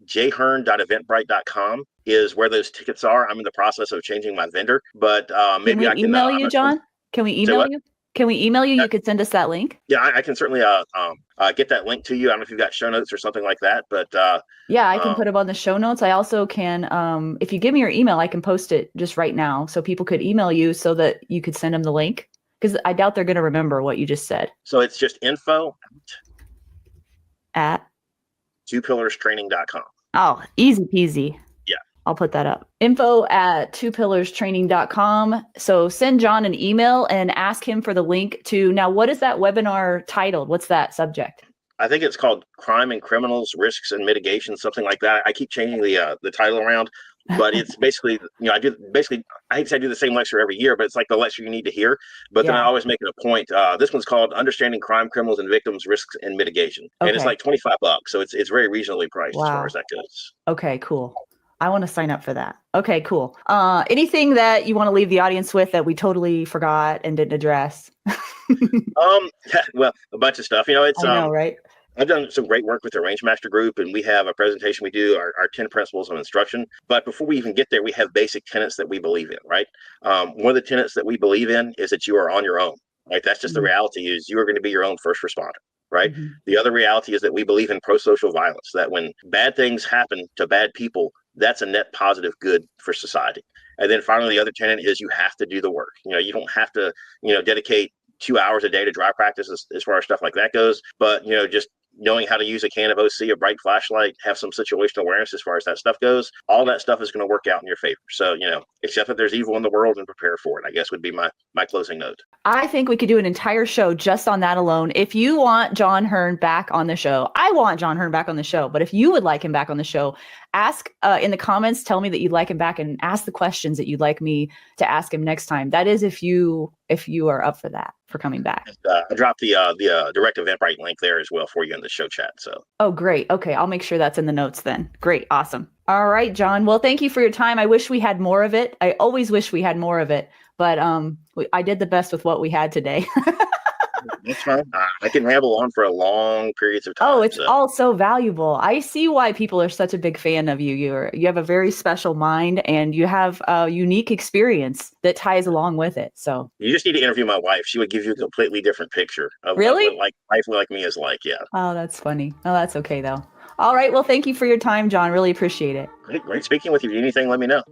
jhearne.eventbrite.com is where those tickets are. I'm in the process of changing my vendor, but maybe I can email you, John. Can we email you? Can we email you? You could send us that link. Yeah, I can certainly get that link to you. I don't know if you've got show notes or something like that, but yeah, I can put them on the show notes. I also can, if you give me your email, I can post it just right now, so people could email you so that you could send them the link. Because I doubt they're going to remember what you just said. So it's just info at twopillarstraining.com. Oh, easy peasy. Yeah. I'll put that up. Info at twopillarstraining.com. So send John an email and ask him for the link to, now what is that webinar titled? What's that subject? I think it's called Crime and Criminals, Risks and Mitigation, something like that. I keep changing the title around, but it's basically, I hate to say I do the same lecture every year, but it's like the lecture you need to hear. But then I always make it a point. This one's called Understanding Crime, Criminals and Victims, Risks and Mitigation. And it's like $25. So it's very reasonably priced as far as that goes. Okay, cool. I want to sign up for that. Okay, cool. Anything that you want to leave the audience with that we totally forgot and didn't address? Well, a bunch of stuff. It's I know, right? I've done some great work with the Range Master Group, and we have a presentation we do, our 10 principles of instruction. But before we even get there, we have basic tenets that we believe in, right? One of the tenets that we believe in is that you are on your own, right? That's just the reality, is you are going to be your own first responder, right? The other reality is that we believe in pro-social violence, that when bad things happen to bad people, that's a net positive good for society. And then finally, the other tenet is you have to do the work. You don't have to, dedicate 2 hours a day to dry practice as far as stuff like that goes. But, just knowing how to use a can of OC, a bright flashlight, have some situational awareness as far as that stuff goes, all that stuff is going to work out in your favor. So, accept that there's evil in the world and prepare for it, I guess would be my closing note. I think we could do an entire show just on that alone. If you want John Hearne back on the show, I want John Hearne back on the show. But if you would like him back on the show, ask in the comments, tell me that you'd like him back and ask the questions that you'd like me to ask him next time. That is if you are up for that. for coming back. I dropped the direct Eventbrite link there as well for you in the show chat. So. Oh, great. Okay, I'll make sure that's in the notes then. Great, awesome. All right, John. Well, thank you for your time. I wish we had more of it. I always wish we had more of it, but I did the best with what we had today. That's fine. I can ramble on for a long periods of time. Oh, it's all so valuable. I see why people are such a big fan of you. You have a very special mind, and you have a unique experience that ties along with it. So you just need to interview my wife. She would give you a completely different picture of really what like life like me is like. Yeah. Oh, that's funny. Oh, that's okay though. All right. Well, thank you for your time, John. Really appreciate it. Great speaking with you. Anything, let me know.